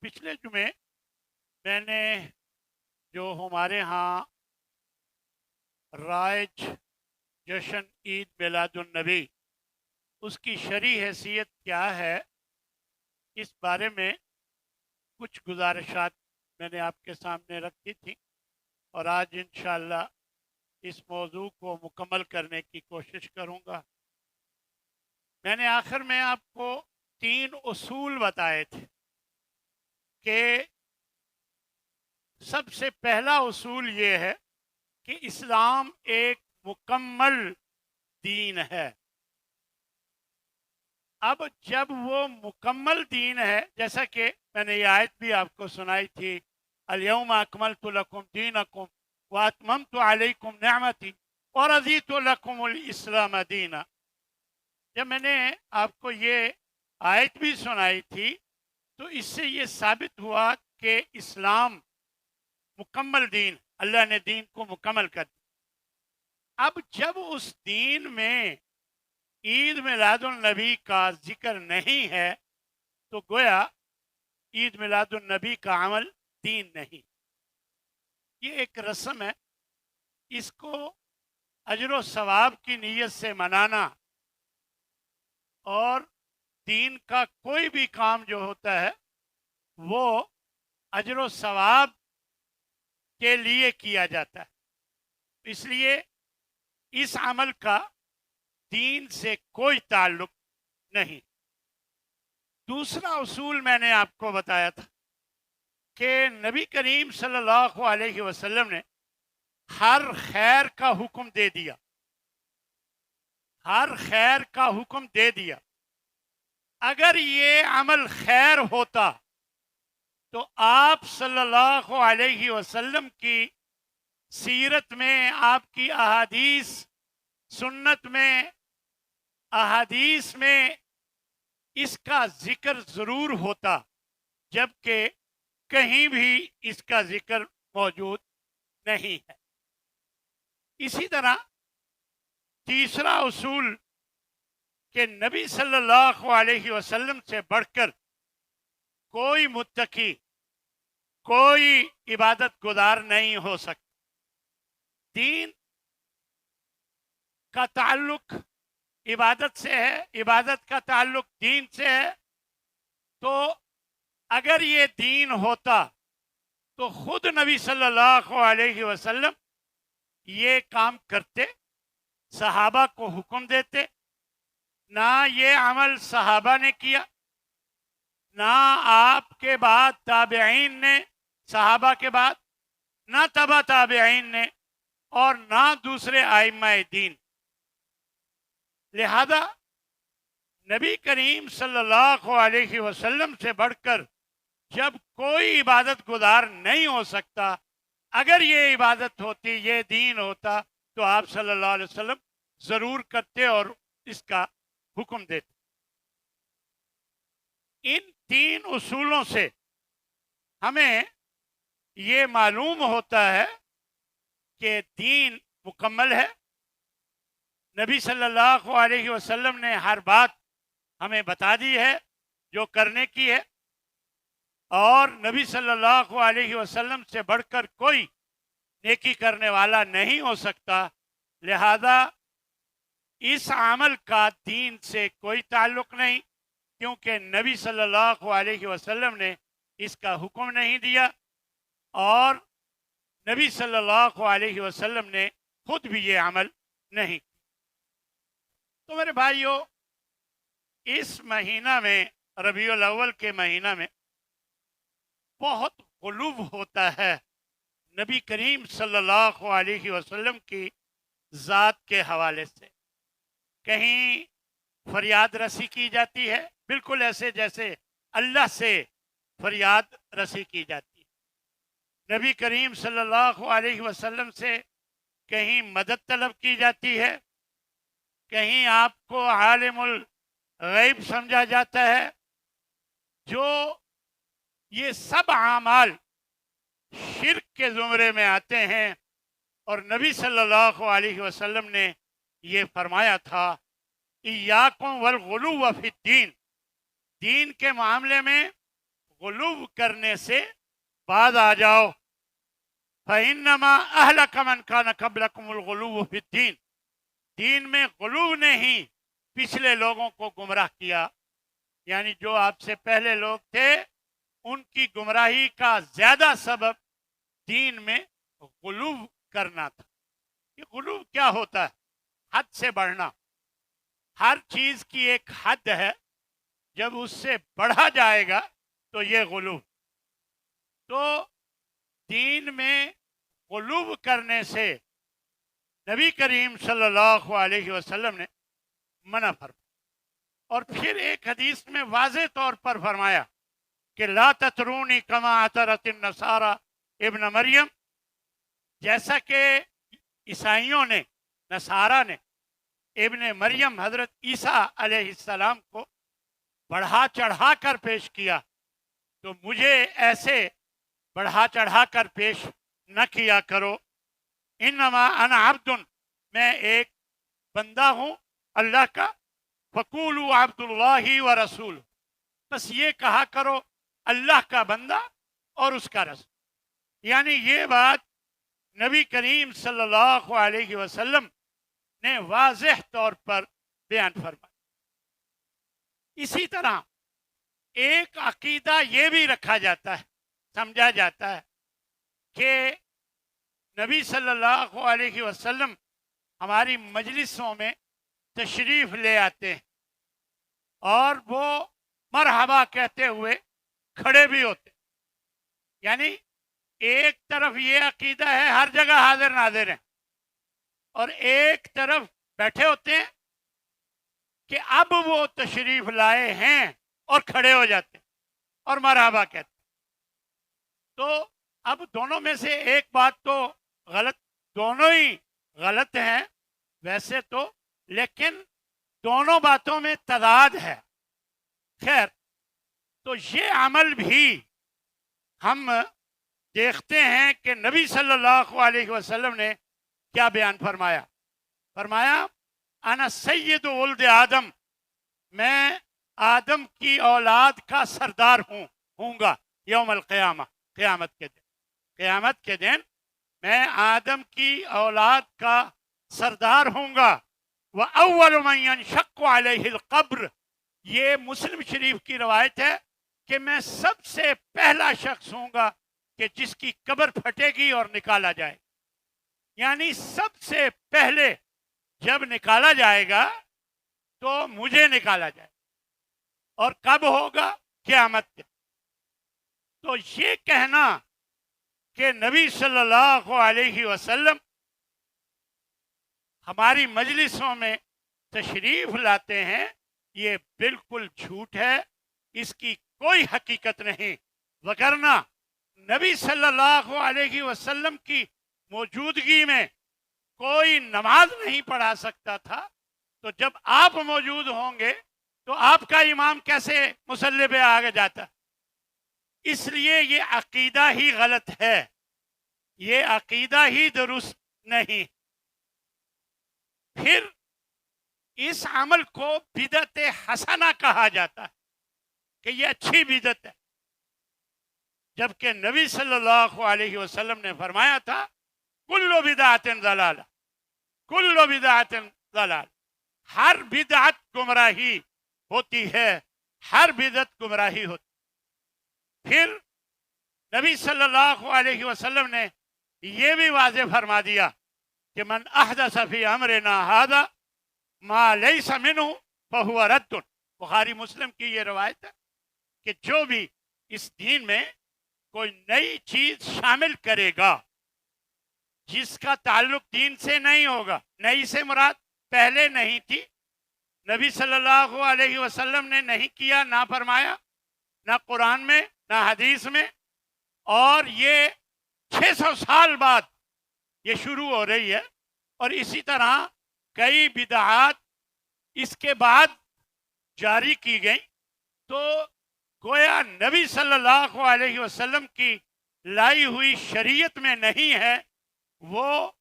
پچھلے جمعے میں نے جو ہمارے ہاں رائج جشن عید میلاد النبی اس کی شرعی حیثیت کیا ہے، اس بارے میں کچھ گزارشات میں نے آپ کے سامنے رکھی تھی، اور آج انشاءاللہ اس موضوع کو مکمل کرنے کی کوشش کروں گا۔ میں نے آخر میں آپ کو 3 اصول بتائے تھے کہ سب سے پہلا اصول یہ ہے کہ اسلام ایک مکمل دین ہے۔ اب جب وہ مکمل دین ہے، جیسا کہ میں نے یہ آیت بھی آپ کو سنائی تھی، الیوم اکملت لکم دینکم واتممت علیکم نعمتی ورضیت لکم الاسلام دینا۔ جب میں نے آپ کو یہ آیت بھی سنائی تھی تو اس سے یہ ثابت ہوا کہ اسلام مکمل دین، اللہ نے دین کو مکمل کر دیا۔ اب جب اس دین میں عید میلاد النبی کا ذکر نہیں ہے تو گویا عید میلاد النبی کا عمل دین نہیں، یہ ایک رسم ہے، اس کو اجر و ثواب کی نیت سے منانا، اور دین کا کوئی بھی کام جو ہوتا ہے وہ اجر و ثواب کے لیے کیا جاتا ہے، اس لیے اس عمل کا دین سے کوئی تعلق نہیں۔ دوسرا اصول میں نے آپ کو بتایا تھا کہ نبی کریم صلی اللہ علیہ وسلم نے ہر خیر کا حکم دے دیا، ہر خیر کا حکم دے دیا۔ اگر یہ عمل خیر ہوتا تو آپ صلی اللہ علیہ وسلم کی سیرت میں، آپ کی احادیث سنت میں، احادیث میں اس کا ذکر ضرور ہوتا، جبکہ کہیں بھی اس کا ذکر موجود نہیں ہے۔ اسی طرح تیسرا اصول کہ نبی صلی اللہ علیہ وسلم سے بڑھ کر کوئی متقی، کوئی عبادت گزار نہیں ہو سکتا۔ دین کا تعلق عبادت سے ہے، عبادت کا تعلق دین سے ہے، تو اگر یہ دین ہوتا تو خود نبی صلی اللہ علیہ وسلم یہ کام کرتے، صحابہ کو حکم دیتے، نہ یہ عمل صحابہ نے کیا، نہ آپ کے بعد تابعین نے، صحابہ کے بعد نہ تبع تابعین نے، اور نہ دوسرے ائمہ دین۔ لہذا نبی کریم صلی اللہ علیہ وسلم سے بڑھ کر جب کوئی عبادت گزار نہیں ہو سکتا، اگر یہ عبادت ہوتی، یہ دین ہوتا، تو آپ صلی اللہ علیہ وسلم ضرور کرتے اور اس کا حکم دیتے۔ ان 3 اصولوں سے ہمیں یہ معلوم ہوتا ہے کہ دین مکمل ہے۔ نبی صلی اللہ علیہ وسلم نے ہر بات ہمیں بتا دی ہے جو کرنے کی ہے، اور نبی صلی اللہ علیہ وسلم سے بڑھ کر کوئی نیکی کرنے والا نہیں ہو سکتا، لہذا اس عمل کا دین سے کوئی تعلق نہیں، کیونکہ نبی صلی اللہ علیہ وسلم نے اس کا حکم نہیں دیا، اور نبی صلی اللہ علیہ وسلم نے خود بھی یہ عمل نہیں کیا۔ تو میرے بھائیوں، اس مہینہ میں، ربیع الاول کے مہینہ میں بہت غلو ہوتا ہے نبی کریم صلی اللہ علیہ وسلم کی ذات کے حوالے سے۔ کہیں فریاد رسی کی جاتی ہے، بالکل ایسے جیسے اللہ سے فریاد رسی کی جاتی ہے۔ نبی کریم صلی اللہ علیہ وسلم سے کہیں مدد طلب کی جاتی ہے، کہیں آپ کو عالم الغیب سمجھا جاتا ہے۔ جو یہ سب اعمال شرک کے زمرے میں آتے ہیں، اور نبی صلی اللہ علیہ وسلم نے یہ فرمایا تھا، ایاکم والغلو فی الدین، دین کے معاملے میں غلو کرنے سے باز آ جاؤ. فَإِنَّمَا أَهْلَكَ مَنْ كَانَ قَبْلَكُمُ الْغُلُوُّ فِي الدِّينِ. دین میں غلو نے ہی پچھلے لوگوں کو گمراہ کیا. یعنی جو آپ سے پہلے لوگ تھے ان کی گمراہی کا زیادہ سبب دین میں غلو کرنا تھا. یہ غلو کیا ہوتا ہے؟ حد سے بڑھنا. ہر چیز کی ایک حد ہے، جب اس سے بڑھا جائے گا تو یہ غلو. تو دین میں غلو کرنے سے نبی کریم صلی اللہ علیہ وسلم نے منع فرمایا. اور پھر ایک حدیث میں واضح طور پر فرمایا کہ لا تطرونی کما اطرت النصارى ابن مریم. جیسا کہ عیسائیوں نے، نصارہ نے ابن مریم حضرت عیسیٰ علیہ السلام کو بڑھا چڑھا کر پیش کیا، تو مجھے ایسے بڑھا چڑھا کر پیش نہ کیا کرو. انما انا عبد، میں ایک بندہ ہوں اللہ کا. فقولوا عبد اللہ و رسول، بس یہ کہا کرو اللہ کا بندہ اور اس کا رسول. یعنی یہ بات نبی کریم صلی اللہ علیہ وسلم نے واضح طور پر بیان فرمایا. اسی طرح ایک عقیدہ یہ بھی رکھا جاتا ہے، سمجھا جاتا ہے کہ نبی صلی اللہ علیہ وسلم ہماری مجلسوں میں تشریف لے آتے ہیں اور وہ مرحبا کہتے ہوئے کھڑے بھی ہوتے ہیں. یعنی ایک طرف یہ عقیدہ ہے ہر جگہ حاضر ناظر ہیں، اور ایک طرف بیٹھے ہوتے ہیں کہ اب وہ تشریف لائے ہیں اور کھڑے ہو جاتے ہیں اور مرحبا کہتے ہیں. تو اب دونوں میں سے ایک بات تو غلط، دونوں ہی غلط ہیں ویسے تو، لیکن دونوں باتوں میں تضاد ہے. خیر، تو یہ عمل بھی ہم دیکھتے ہیں کہ نبی صلی اللہ علیہ وسلم نے کیا بیان فرمایا. فرمایا انا سید ولد آدم، میں آدم کی اولاد کا سردار ہوں گا یوم القیامہ، قیامت کے دن. قیامت کے دن میں آدم کی اولاد کا سردار ہوں گا. وَأَوَّلُ مَنْ يَنشَقُّ عَلَيْهِ الْقَبْرُ، یہ مسلم شریف کی روایت ہے کہ میں سب سے پہلا شخص ہوں گا کہ جس کی قبر پھٹے گی اور نکالا جائے. یعنی سب سے پہلے جب نکالا جائے گا تو مجھے نکالا جائے. اور کب ہوگا؟ قیامت کے. تو یہ کہنا کہ نبی صلی اللہ علیہ وسلم ہماری مجلسوں میں تشریف لاتے ہیں، یہ بالکل جھوٹ ہے، اس کی کوئی حقیقت نہیں. وگرنہ نبی صلی اللہ علیہ وسلم کی موجودگی میں کوئی نماز نہیں پڑھا سکتا تھا، تو جب آپ موجود ہوں گے تو آپ کا امام کیسے مصلی پہ آگے جاتا؟ اس لیے یہ عقیدہ ہی غلط ہے، یہ عقیدہ ہی درست نہیں. پھر اس عمل کو بدعت حسنہ کہا جاتا ہے کہ یہ اچھی بدعت ہے، جبکہ نبی صلی اللہ علیہ وسلم نے فرمایا تھا کل بدعت ضلالہ، کل بدعت ضلالہ. ہر بدعت گمراہی ہوتی ہے، ہر بدعت گمراہی ہوتی. پھر نبی صلی اللہ علیہ وسلم نے یہ بھی واضح فرما دیا کہ من احدث فی امرنا ھذا ما لیس منہ فہو رد. بخاری مسلم کی یہ روایت ہے کہ جو بھی اس دین میں کوئی نئی چیز شامل کرے گا جس کا تعلق دین سے نہیں ہوگا، نئی سے مراد پہلے نہیں تھی، نبی صلی اللہ علیہ وسلم نے نہیں کیا، نہ فرمایا، نہ قرآن میں نہ حدیث میں، اور یہ 600 سال بعد یہ شروع ہو رہی ہے. اور اسی طرح کئی بدعات اس کے بعد جاری کی گئی. تو گویا نبی صلی اللہ علیہ وسلم کی لائی ہوئی شریعت میں نہیں ہے، وہ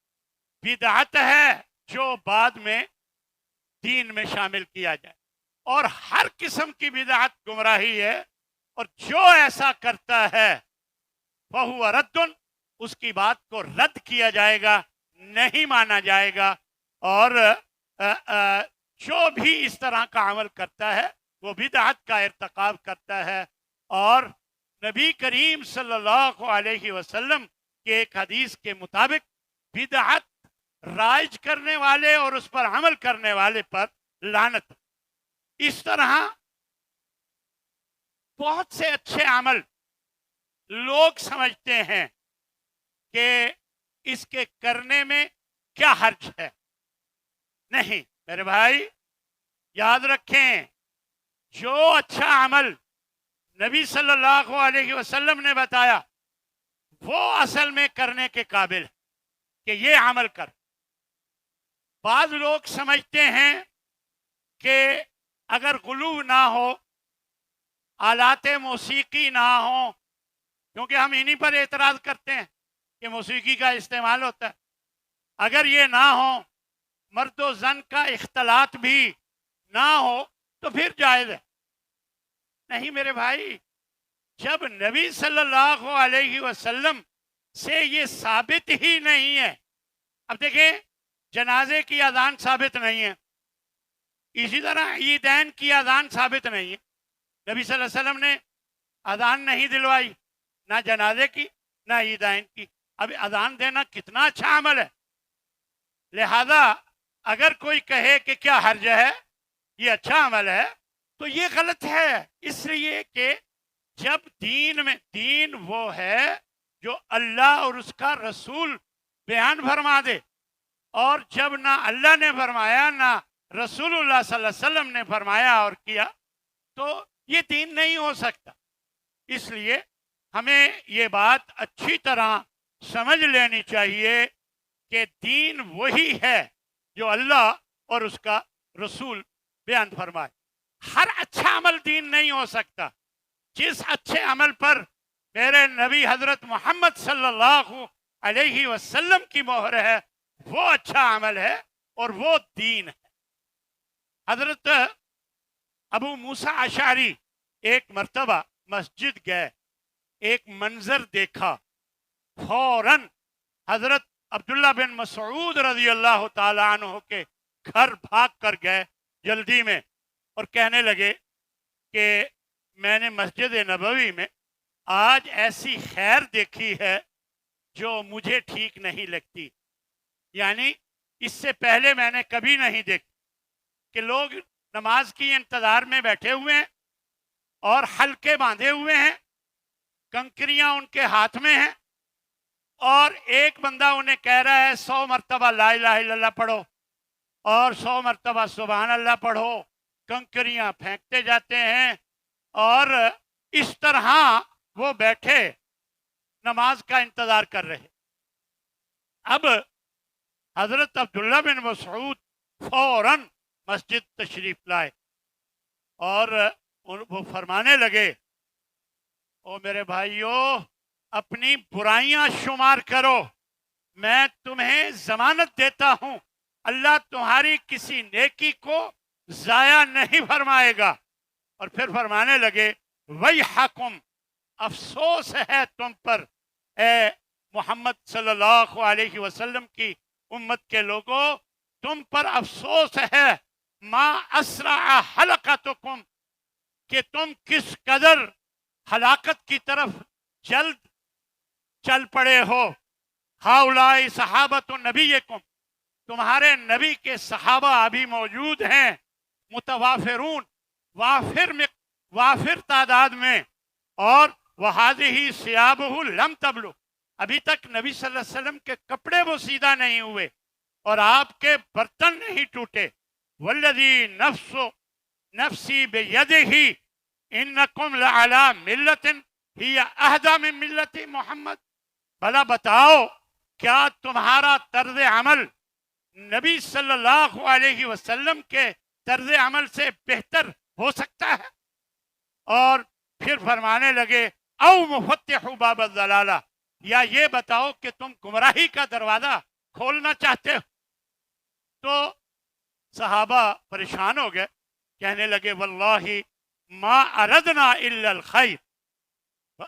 بدعت ہے جو بعد میں دین میں شامل کیا جائے. اور ہر قسم کی بدعت گمراہی ہے، اور جو ایسا کرتا ہے فَهُوَ رَدٌّ، اس کی بات کو رد کیا جائے گا، نہیں مانا جائے گا. اور جو بھی اس طرح کا عمل کرتا ہے وہ بدعت کا ارتکاب کرتا ہے. اور نبی کریم صلی اللہ علیہ وسلم کے ایک حدیث کے مطابق بدعت رائج کرنے والے اور اس پر عمل کرنے والے پر لعنت. اس طرح بہت سے اچھے عمل لوگ سمجھتے ہیں کہ اس کے کرنے میں کیا حرج ہے. نہیں میرے بھائی، یاد رکھیں، جو اچھا عمل نبی صلی اللہ علیہ وسلم نے بتایا وہ اصل میں کرنے کے قابل ہے کہ یہ عمل کر. بعض لوگ سمجھتے ہیں کہ اگر غلو نہ ہو، آلات موسیقی نہ ہوں، کیونکہ ہم انہی پر اعتراض کرتے ہیں کہ موسیقی کا استعمال ہوتا ہے، اگر یہ نہ ہو، مرد و زن کا اختلاط بھی نہ ہو تو پھر جائز ہے. نہیں میرے بھائی، جب نبی صلی اللہ علیہ وسلم سے یہ ثابت ہی نہیں ہے. اب دیکھیں، جنازے کی اذان ثابت نہیں ہے، اسی طرح عیدین کی اذان ثابت نہیں ہے. نبی صلی اللہ علیہ وسلم نے اذان نہیں دلوائی، نہ جنازے کی نہ عیدین کی. اب اذان دینا کتنا اچھا عمل ہے. لہذا اگر کوئی کہے کہ کیا حرج ہے، یہ اچھا عمل ہے، تو یہ غلط ہے. اس لیے کہ جب دین وہ ہے جو اللہ اور اس کا رسول بیان فرما دے، اور جب نہ اللہ نے فرمایا نہ رسول اللہ صلی اللہ علیہ وسلم نے فرمایا اور کیا، تو یہ دین نہیں ہو سکتا. اس لیے ہمیں یہ بات اچھی طرح سمجھ لینی چاہیے کہ دین وہی ہے جو اللہ اور اس کا رسول بیان فرمائے. ہر اچھا عمل دین نہیں ہو سکتا. جس اچھے عمل پر میرے نبی حضرت محمد صلی اللہ علیہ وسلم کی مہر ہے وہ اچھا عمل ہے اور وہ دین ہے. حضرت ابو موسیٰ اشعری ایک مرتبہ مسجد گئے، ایک منظر دیکھا، فوراً حضرت عبداللہ بن مسعود رضی اللہ تعالیٰ عنہ کے گھر بھاگ کر گئے جلدی میں، اور کہنے لگے کہ میں نے مسجد نبوی میں آج ایسی خیر دیکھی ہے جو مجھے ٹھیک نہیں لگتی. یعنی اس سے پہلے میں نے کبھی نہیں دیکھی کہ لوگ نماز کی انتظار میں بیٹھے ہوئے ہیں اور حلقے باندھے ہوئے ہیں، کنکریاں ان کے ہاتھ میں ہیں، اور ایک بندہ انہیں کہہ رہا ہے 100 مرتبہ لا الہ الا اللہ پڑھو اور 100 مرتبہ سبحان اللہ پڑھو. کنکریاں پھینکتے جاتے ہیں اور اس طرح وہ بیٹھے نماز کا انتظار کر رہے. اب حضرت عبداللہ بن مسعود فوراً مسجد تشریف لائے اور وہ فرمانے لگے، او میرے بھائیو، اپنی برائیاں شمار کرو، میں تمہیں ضمانت دیتا ہوں اللہ تمہاری کسی نیکی کو ضائع نہیں فرمائے گا. اور پھر فرمانے لگے، ویحکم، افسوس ہے تم پر اے محمد صلی اللہ علیہ وسلم کی امت کے لوگوں، تم پر افسوس ہے، ما اسرع حلقتکم، کہ تم کس قدر ہلاکت کی طرف جلد چل پڑے ہو. ہاؤلائی صحابۃ نبیکم، تمہارے نبی کے صحابہ ابھی موجود ہیں، متوافرون، وافر تعداد میں، اور وہذہ ثیابہ لم تبلغ، ابھی تک نبی صلی اللہ علیہ وسلم کے کپڑے وہ سیدھا نہیں ہوئے اور آپ کے برتن نہیں ٹوٹے. والذی نفسی بیدہ انکم لعلی ملت ہی اہدی من ملت محمد. بھلا بتاؤ کیا تمہارا طرز عمل نبی صلی اللہ علیہ وسلم کے طرز عمل سے بہتر ہو سکتا ہے؟ اور پھر فرمانے لگے، او مفتح باب الضلالہ، یا یہ بتاؤ کہ تم گمراہی کا دروازہ کھولنا چاہتے ہو. تو صحابہ پریشان ہو گئے، کہنے لگے، واللہ ما اردنا الا الخیر،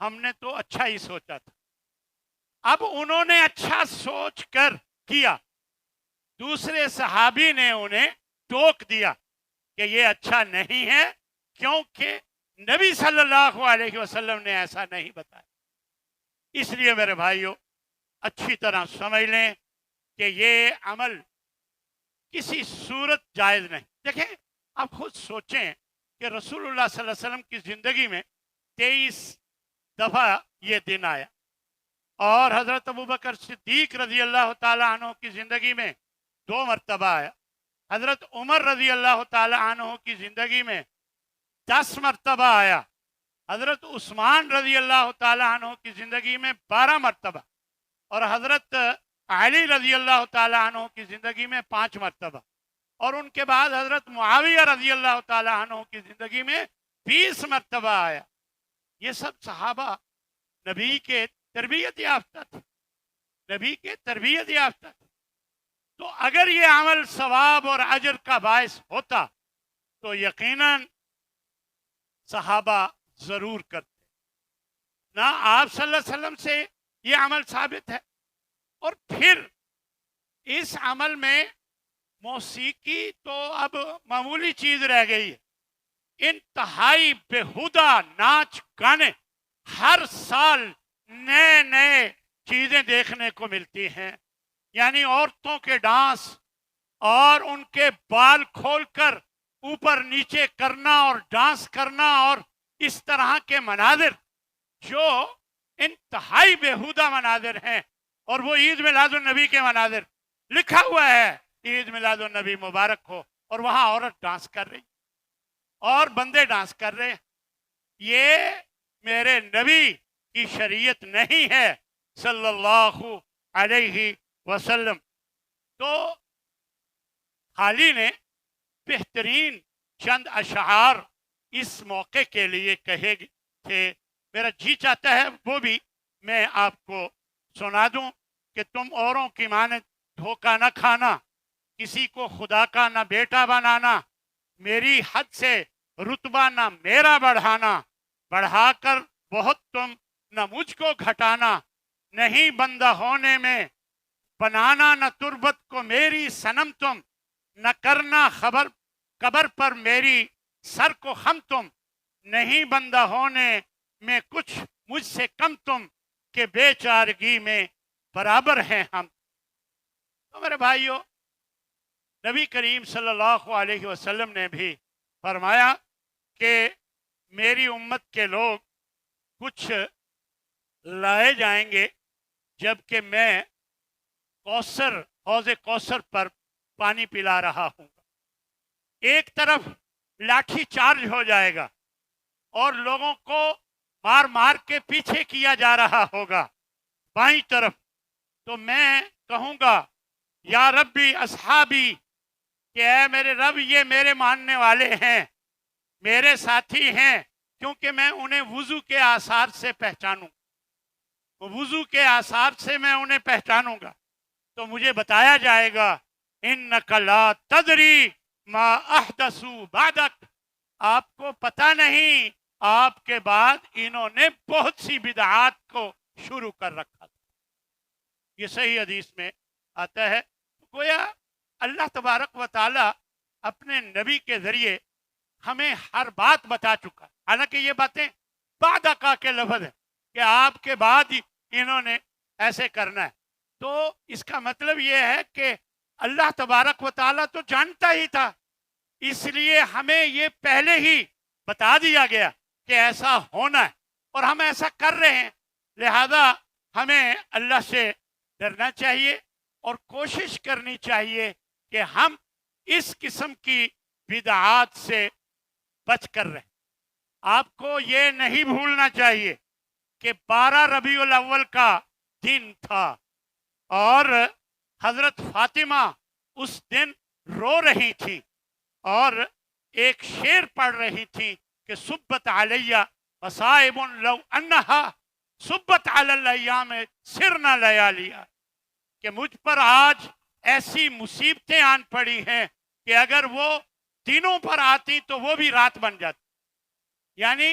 ہم نے تو اچھا ہی سوچا تھا. اب انہوں نے اچھا سوچ کر کیا, دوسرے صحابی نے انہیں ٹوک دیا کہ یہ اچھا نہیں ہے, کیونکہ نبی صلی اللہ علیہ وسلم نے ایسا نہیں بتایا. اس لیے میرے بھائیوں اچھی طرح سمجھ لیں کہ یہ عمل کسی صورت جائز نہیں. دیکھیں آپ خود سوچیں کہ رسول اللہ صلی اللہ علیہ وسلم کی زندگی میں 23 دفعہ یہ دن آیا, اور حضرت ابوبکر صدیق رضی اللہ تعالیٰ عنہ کی زندگی میں 2 مرتبہ آیا, حضرت عمر رضی اللہ تعالیٰ عنہ کی زندگی میں 10 مرتبہ آیا, حضرت عثمان رضی اللہ تعالیٰ عنہ کی زندگی میں 12 مرتبہ, اور حضرت علی رضی اللہ تعالیٰ عنہ کی زندگی میں 5 مرتبہ, اور ان کے بعد حضرت معاویہ رضی اللہ تعالیٰ عنہ کی زندگی میں 20 مرتبہ آیا. یہ سب صحابہ نبی کے تربیت یافتہ تھے, نبی کے تربیت یافتہ تھے. تو اگر یہ عمل ثواب اور اجر کا باعث ہوتا تو یقیناً صحابہ ضرور کرتے. نہ آپ صلی اللہ علیہ وسلم سے یہ عمل ثابت ہے, اور پھر اس عمل میں موسیقی تو اب معمولی چیز رہ گئی ہے. انتہائی بےہودہ ناچ گانے, ہر سال نئے نئے چیزیں دیکھنے کو ملتی ہیں. یعنی عورتوں کے ڈانس اور ان کے بال کھول کر اوپر نیچے کرنا اور ڈانس کرنا, اور اس طرح کے مناظر جو انتہائی بےہودہ مناظر ہیں, اور وہ عید میلاد النبی کے مناظر. لکھا ہوا ہے عید میلاد النبی مبارک ہو, اور وہاں عورت ڈانس کر رہی اور بندے ڈانس کر رہے. یہ میرے نبی کی شریعت نہیں ہے صلی اللہ علیہ وسلم. تو حالی نے بہترین چند اشعار اس موقع کے لیے کہے تھے, میرا جی چاہتا ہے وہ بھی میں آپ کو سنا دوں کہ تم اوروں کی مانند دھوکہ نہ کھانا, کسی کو خدا کا نہ بیٹا بنانا, میری حد سے رتبہ نہ میرا بڑھانا, بڑھا کر بہت تم نہ مجھ کو گھٹانا, نہیں بندہ ہونے میں بنانا نہ تربت کو میری صنم تم, نہ کرنا قبر پر میری سر کو خم تم, نہیں بندہ ہونے میں کچھ مجھ سے کم تم, کہ بے چارگی میں برابر ہیں ہم. تو میرے بھائیوں نبی کریم صلی اللہ علیہ وسلم نے بھی فرمایا کہ میری امت کے لوگ کچھ لائے جائیں گے جبکہ میں حوض کوثر پر پانی پلا رہا ہوں گا. ایک طرف لاٹھی چارج ہو جائے گا اور لوگوں کو مار مار کے پیچھے کیا جا رہا ہوگا بائیں طرف, تو میں کہوں گا یا ربی اصحابی, کہ اے میرے رب یہ میرے ماننے والے ہیں, میرے ساتھی ہیں, کیونکہ میں انہیں وضو کے آثار سے پہچانوں, وضو کے آثار سے میں انہیں پہچانوں گا. تو مجھے بتایا جائے گا انک لا تدری ما احدثوا بعدک, آپ کو پتہ نہیں آپ کے بعد انہوں نے بہت سی بدعات کو شروع کر رکھا تھا. یہ صحیح حدیث میں آتا ہے. گویا اللہ تبارک و تعالی اپنے نبی کے ذریعے ہمیں ہر بات بتا چکا, حالانکہ یہ باتیں بعد کا کے لفظ ہے کہ آپ کے بعد ہی انہوں نے ایسے کرنا ہے. تو اس کا مطلب یہ ہے کہ اللہ تبارک و تعالی تو جانتا ہی تھا, اس لیے ہمیں یہ پہلے ہی بتا دیا گیا کہ ایسا ہونا ہے, اور ہم ایسا کر رہے ہیں. لہذا ہمیں اللہ سے ڈرنا چاہیے اور کوشش کرنی چاہیے کہ ہم اس قسم کی بدعات سے بچ کر رہیں. آپ کو یہ نہیں بھولنا چاہیے کہ 12 ربیع الاول کا دن تھا اور حضرت فاطمہ اس دن رو رہی تھی اور ایک شعر پڑھ رہی تھی کہ سبت علیہ مصائب لو انہا سبت علی الایام سرنا لیالیا, کہ مجھ پر آج ایسی مصیبتیں آن پڑی ہیں کہ اگر وہ دنوں پر آتی تو وہ بھی رات بن جاتی. یعنی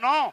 9।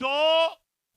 2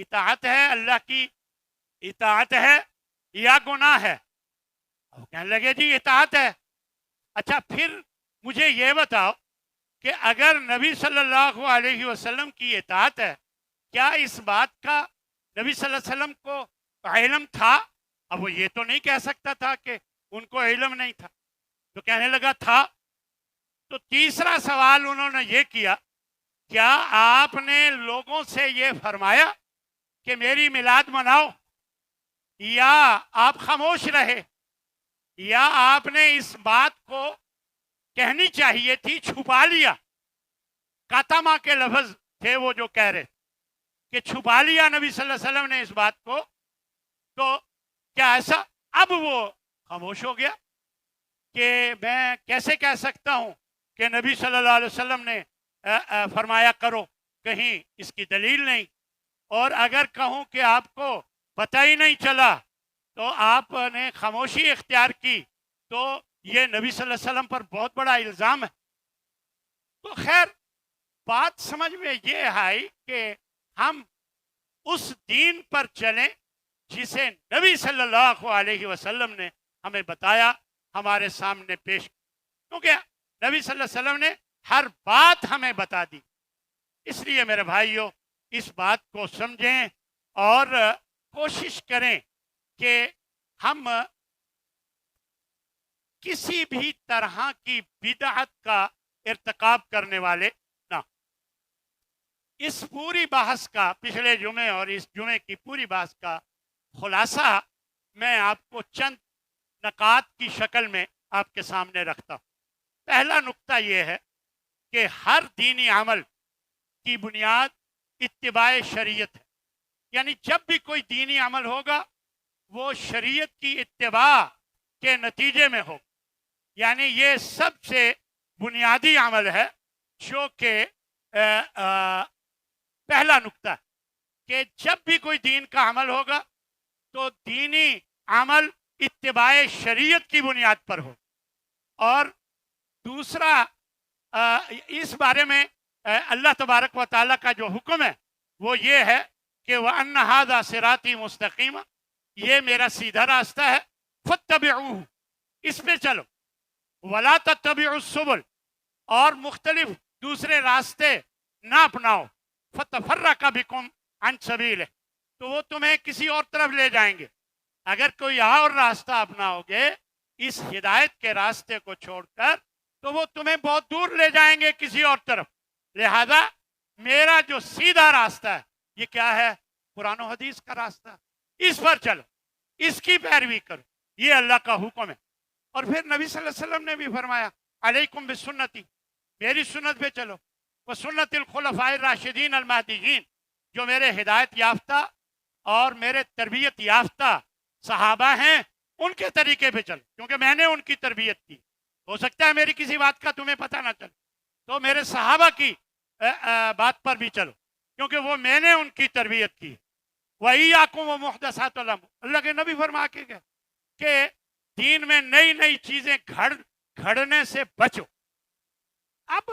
اطاعت ہے، اللہ کی اطاعت ہے یا گناہ ہے؟ وہ کہنے لگے جی اطاعت ہے۔ اچھا پھر مجھے یہ بتاؤ کہ اگر نبی صلی اللہ علیہ وسلم کی اطاعت ہے، کیا اس بات کا نبی صلی اللہ علیہ وسلم کو علم تھا؟ اب وہ یہ تو نہیں کہہ سکتا تھا کہ ان کو علم نہیں تھا، تو کہنے لگا تھا۔ تو تیسرا سوال انہوں نے یہ کیا، کیا آپ نے لوگوں سے یہ فرمایا کہ میری میلاد مناؤ، یا آپ خاموش رہے، یا آپ نے اس بات کو کہنی چاہیے تھی چھپا لیا؟ کاتما کے لفظ تھے وہ جو کہہ رہے کہ چھپا لیا نبی صلی اللہ علیہ وسلم نے اس بات کو، تو کیا ایسا؟ اب وہ خاموش ہو گیا کہ میں کیسے کہہ سکتا ہوں کہ نبی صلی اللہ علیہ وسلم نے فرمایا کرو، کہیں اس کی دلیل نہیں، اور اگر کہوں کہ آپ کو پتہ ہی نہیں چلا تو آپ نے خاموشی اختیار کی، تو یہ نبی صلی اللہ علیہ وسلم پر بہت بڑا الزام ہے۔ تو خیر بات سمجھ میں یہ آئی کہ ہم اس دین پر چلیں جسے نبی صلی اللہ علیہ وسلم نے ہمیں بتایا، ہمارے سامنے پیش، کیونکہ نبی صلی اللہ علیہ وسلم نے ہر بات ہمیں بتا دی۔ اس لیے میرے بھائیوں اس بات کو سمجھیں اور کوشش کریں کہ ہم کسی بھی طرح کی بدعت کا ارتکاب کرنے والے نہ۔ اس پوری بحث کا، پچھلے جمعے اور اس جمعے کی پوری بحث کا خلاصہ میں آپ کو چند نکات کی شکل میں آپ کے سامنے رکھتا ہوں۔ پہلا نقطہ یہ ہے کہ ہر دینی عمل کی بنیاد اتباع شریعت ہے، یعنی جب بھی کوئی دینی عمل ہوگا وہ شریعت کی اتباع کے نتیجے میں ہو، یعنی یہ سب سے بنیادی عمل ہے، جو کہ پہلا نقطہ ہے کہ جب بھی کوئی دین کا عمل ہوگا تو دینی عمل اتباع شریعت کی بنیاد پر ہو۔ اور دوسرا اس بارے میں اللہ تبارک و تعالیٰ کا جو حکم ہے وہ یہ ہے کہ وَأَنَّ هَذَا صِرَاطِي مُسْتَقِيمًا، یہ میرا سیدھا راستہ ہے، فَاتَّبِعُوهُ، اس پہ چلو، وَلَا تَتَّبِعُوا السُّبُلَ، اور مختلف دوسرے راستے نہ اپناؤ، فَتَفَرَّقَ بِكُمْ عَنْ سَبِيلِهِ، تو وہ تمہیں کسی اور طرف لے جائیں گے۔ اگر کوئی اور راستہ اپناؤ گے اس ہدایت کے راستے کو چھوڑ کر تو وہ تمہیں بہت دور لے جائیں گے کسی اور طرف۔ لہذا میرا جو سیدھا راستہ ہے یہ کیا ہے؟ قرآن و حدیث کا راستہ، اس پر چلو، اس کی پیروی کرو، یہ اللہ کا حکم ہے۔ اور پھر نبی صلی اللہ علیہ وسلم نے بھی فرمایا علیکم بسنتی، میری سنت پہ چلو، وسنت الخلفاء الراشدین المہدیین، جو میرے ہدایت یافتہ اور میرے تربیت یافتہ صحابہ ہیں ان کے طریقے پہ چلو، کیونکہ میں نے ان کی تربیت کی۔ ہو سکتا ہے میری کسی بات کا تمہیں پتہ نہ چلے، تو میرے صحابہ کی بات پر بھی چلو، کیونکہ وہ میں نے ان کی تربیت کی۔ وَإِيَّاكُمْ وَمُحْدَثَاتِ الْأُمُورِ، اللہ کے نبی فرما کے گئے کہ دین میں نئی نئی چیزیں گھڑنے سے بچو۔ اب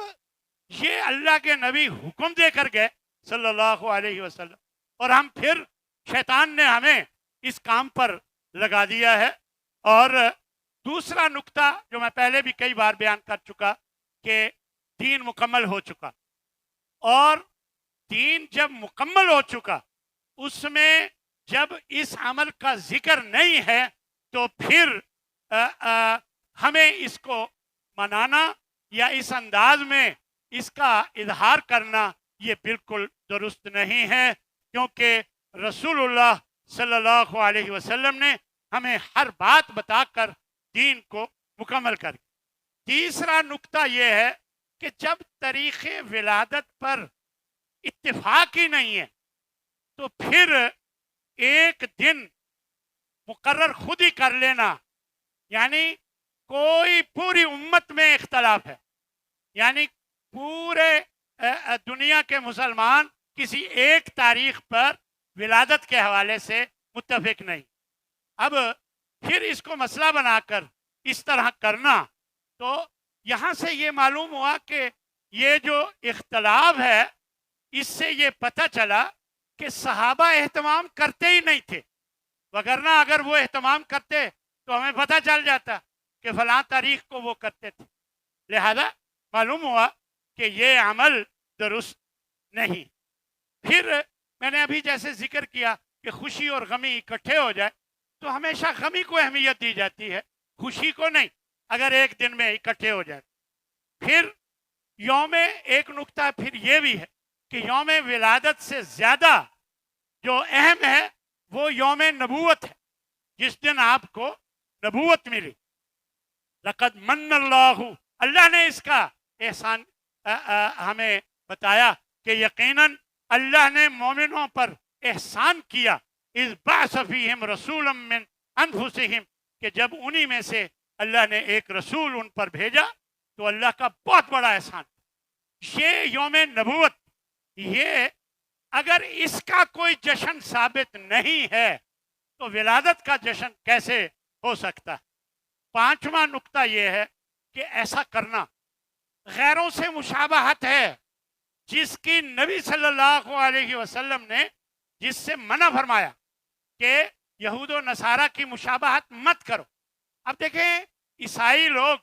یہ اللہ کے نبی حکم دے کر گئے صلی اللہ علیہ وسلم، اور ہم پھر شیطان نے ہمیں اس کام پر لگا دیا ہے۔ اور دوسرا نقطہ جو میں پہلے بھی کئی بار بیان کر چکا کہ دین مکمل ہو چکا، اور دین جب مکمل ہو چکا اس میں جب اس عمل کا ذکر نہیں ہے تو پھر ہمیں اس کو منانا یا اس انداز میں اس کا اظہار کرنا یہ بالکل درست نہیں ہے، کیونکہ رسول اللہ صلی اللہ علیہ وسلم نے ہمیں ہر بات بتا کر دین کو مکمل کر دیا۔ تیسرا نقطہ یہ ہے کہ جب طریق ولادت پر اتفاق ہی نہیں ہے تو پھر ایک دن مقرر خود ہی کر لینا، یعنی کوئی پوری امت میں اختلاف ہے، یعنی پورے دنیا کے مسلمان کسی ایک تاریخ پر ولادت کے حوالے سے متفق نہیں، اب پھر اس کو مسئلہ بنا کر اس طرح کرنا، تو یہاں سے یہ معلوم ہوا کہ یہ جو اختلاف ہے اس سے یہ پتہ چلا کہ صحابہ اہتمام کرتے ہی نہیں تھے، وگرنہ اگر وہ اہتمام کرتے تو ہمیں پتہ چل جاتا کہ فلاں تاریخ کو وہ کرتے تھے. لہذا معلوم ہوا کہ یہ عمل درست نہیں. پھر میں نے ابھی جیسے ذکر کیا کہ خوشی اور غمی اکٹھے ہو جائے تو ہمیشہ غمی کو اہمیت دی جاتی ہے، خوشی کو نہیں، اگر ایک دن میں اکٹھے ہو جائے. پھر یوم، ایک نقطہ پھر یہ بھی ہے کہ یوم ولادت سے زیادہ جو اہم ہے وہ یوم نبوت ہے، جس دن آپ کو نبوت ملی. لقد من اللہ، اللہ نے اس کا احسان ہمیں بتایا کہ یقیناً اللہ نے مومنوں پر احسان کیا. اذ بعث فیہم رسولا من انفسہم، کہ جب انہی میں سے اللہ نے ایک رسول ان پر بھیجا تو اللہ کا بہت بڑا احسان. یہ یوم نبوت، یہ اگر اس کا کوئی جشن ثابت نہیں ہے تو ولادت کا جشن کیسے ہو سکتا ہے؟ پانچواں نقطہ یہ ہے کہ ایسا کرنا غیروں سے مشابہت ہے، جس کی نبی صلی اللہ علیہ وسلم نے جس سے منع فرمایا کہ یہود و نصارہ کی مشابہت مت کرو. اب دیکھیں، عیسائی لوگ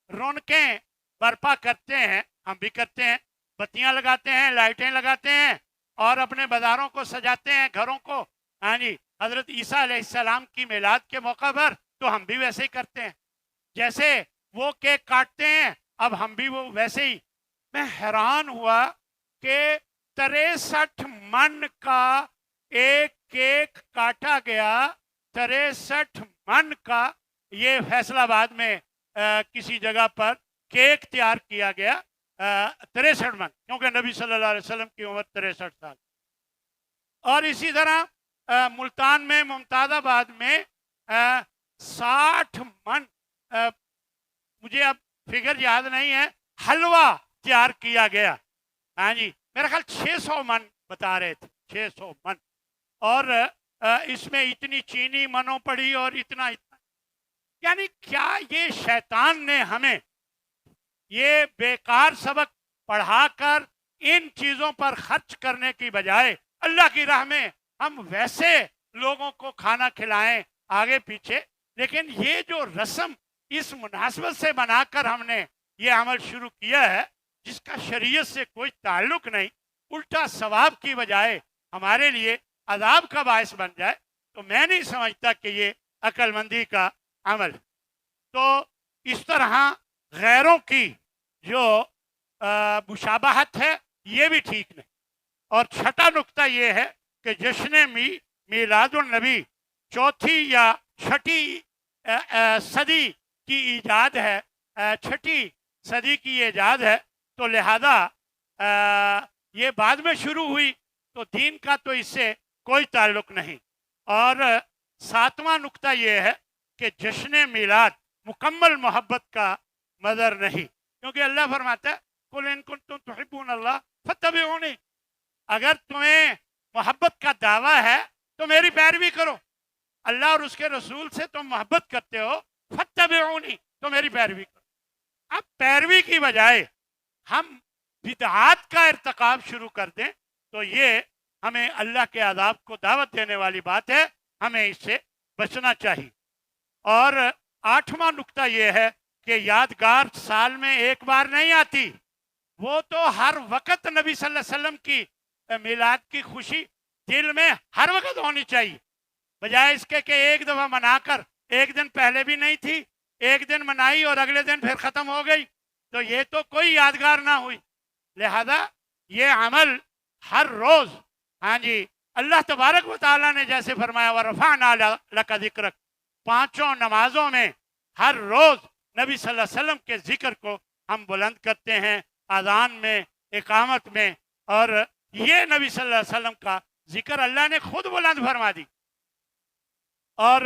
رونقیں برپا کرتے ہیں، ہم بھی کرتے ہیں، بتیاں لگاتے ہیں، لائٹیں لگاتے ہیں اور اپنے بازاروں کو سجاتے ہیں، گھروں کو. ہاں جی، حضرت عیسیٰ علیہ السلام کی میلاد کے موقع پر تو ہم بھی ویسے ہی کرتے ہیں، جیسے وہ کیک کاٹتے ہیں اب ہم بھی وہ ویسے ہی. میں حیران ہوا کہ 63 من کا ایک کیک کاٹا گیا، 63 من کا. یہ فیصل آباد میں کسی جگہ پر کیک تیار کیا گیا 63 من، کیونکہ نبی صلی اللہ علیہ وسلم کی عمر 63 سال. اور اسی طرح ملتان میں، ممتاز آباد میں 60 من، مجھے اب فگر یاد نہیں ہے، حلوہ تیار کیا گیا. ہاں جی، میرا خیال 600 من بتا رہے تھے، 600 من. اور اس میں اتنی چینی منوں پڑی اور اتنا. یعنی کیا یہ شیطان نے ہمیں یہ بیکار سبق پڑھا کر ان چیزوں پر خرچ کرنے کی بجائے اللہ کی راہ میں ہم ویسے لوگوں کو کھانا کھلائیں آگے پیچھے. لیکن یہ جو رسم اس مناسبت سے بنا کر ہم نے یہ عمل شروع کیا ہے، جس کا شریعت سے کوئی تعلق نہیں، الٹا ثواب کی بجائے ہمارے لیے عذاب کا باعث بن جائے، تو میں نہیں سمجھتا کہ یہ عقل مندی کا عمل. تو اس طرح غیروں کی جو مشابہت ہے یہ بھی ٹھیک نہیں. اور چھٹا نقطہ یہ ہے کہ جشن میلاد النبی چوتھی یا چھٹی صدی کی ایجاد ہے، چھٹی صدی کی ایجاد ہے، تو لہذا یہ بعد میں شروع ہوئی تو دین کا تو اس سے کوئی تعلق نہیں. اور ساتواں نقطہ یہ ہے کہ جشن میلاد مکمل محبت کا مظہر نہیں، کیونکہ اللہ فرماتا ہے قُلْ إِن كُنتُمْ تُحِبُّونَ اللَّهَ فَاتَّبِعُونِي، اگر تمہیں محبت کا دعویٰ ہے تو میری پیروی کرو. اللہ اور اس کے رسول سے تم محبت کرتے ہو، فَاتَّبِعُونِي، تو میری پیروی کرو. اب پیروی کی بجائے ہم بدعات کا ارتکاب شروع کر دیں تو یہ ہمیں اللہ کے عذاب کو دعوت دینے والی بات ہے، ہمیں اس سے بچنا چاہیے. اور آٹھواں نقطہ یہ ہے کہ یادگار سال میں ایک بار نہیں آتی، وہ تو ہر وقت نبی صلی اللہ علیہ وسلم کی میلاد کی خوشی دل میں ہر وقت ہونی چاہیے، بجائے اس کے کہ ایک دفعہ منا کر ایک دن پہلے بھی نہیں تھی، ایک دن منائی اور اگلے دن پھر ختم ہو گئی، تو یہ تو کوئی یادگار نہ ہوئی. لہذا یہ عمل ہر روز، ہاں جی، اللہ تبارک و تعالیٰ نے جیسے فرمایا وَرَفَعْنَا لَكَ ذِكْرَكَ، پانچوں نمازوں میں ہر روز نبی صلی اللہ علیہ وسلم کے ذکر کو ہم بلند کرتے ہیں، اذان میں، اقامت میں. اور یہ نبی صلی اللہ علیہ وسلم کا ذکر اللہ نے خود بلند فرما دی. اور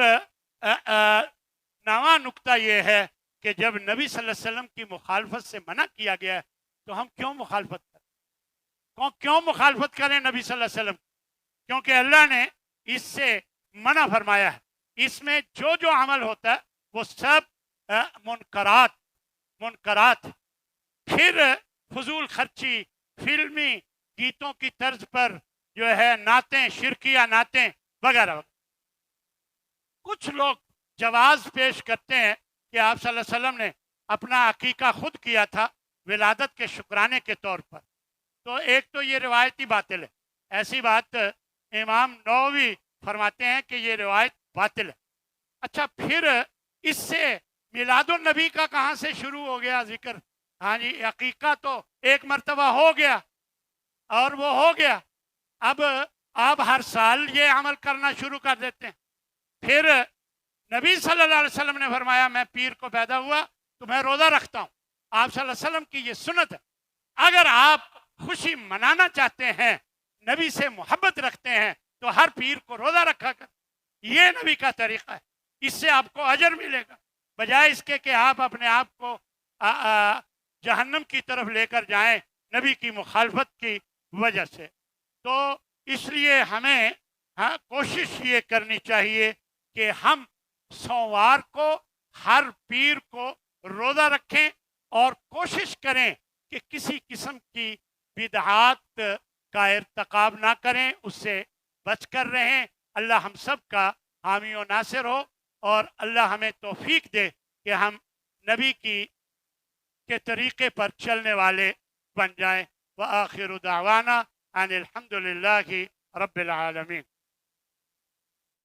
نواں نقطہ یہ ہے کہ جب نبی صلی اللہ علیہ وسلم کی مخالفت سے منع کیا گیا ہے تو ہم کیوں مخالفت کریں؟ کیوں مخالفت کریں نبی صلی اللہ علیہ وسلم؟ کیونکہ اللہ نے اس سے منع فرمایا ہے. اس میں جو جو عمل ہوتا ہے وہ سب منکرات. پھر فضول خرچی، فلمی گیتوں کی طرز پر جو ہے نعتیں، شرکیہ نعتیں وغیرہ وغیرہ۔ کچھ لوگ جواز پیش کرتے ہیں کہ آپ صلی اللہ علیہ وسلم نے اپنا عقیقہ خود کیا تھا ولادت کے شکرانے کے طور پر، تو ایک تو یہ روایتی باطل ہے، ایسی بات امام نووی فرماتے ہیں کہ یہ روایت باطل ہے۔ اچھا، پھر اس سے میلاد النبی کا کہاں سے شروع ہو گیا ذکر؟ ہاں جی، عقیقہ تو ایک مرتبہ ہو گیا اور وہ ہو گیا، اب آپ ہر سال یہ عمل کرنا شروع کر دیتے ہیں۔ پھر نبی صلی اللہ علیہ وسلم نے فرمایا میں پیر کو پیدا ہوا تو میں روزہ رکھتا ہوں، آپ صلی اللہ علیہ وسلم کی یہ سنت ہے۔ اگر آپ خوشی منانا چاہتے ہیں، نبی سے محبت رکھتے ہیں، تو ہر پیر کو روزہ رکھا کر، یہ نبی کا طریقہ ہے، اس سے آپ کو اجر ملے گا، بجائے اس کے کہ آپ اپنے آپ کو جہنم کی طرف لے کر جائیں نبی کی مخالفت کی وجہ سے۔ تو اس لیے ہمیں کوشش یہ کرنی چاہیے کہ ہم سوموار کو ہر پیر کو روزہ رکھیں اور کوشش کریں کہ کسی قسم کی بدعات کا ارتکاب نہ کریں، اس سے بچ کر رہیں۔ اللہ ہم سب کا حامی و ناصر ہو، اور اللہ ہمیں توفیق دے کہ ہم نبی کے طریقے پر چلنے والے بن جائیں۔ وآخر دعوانا ان الحمد للہ رب العالمین۔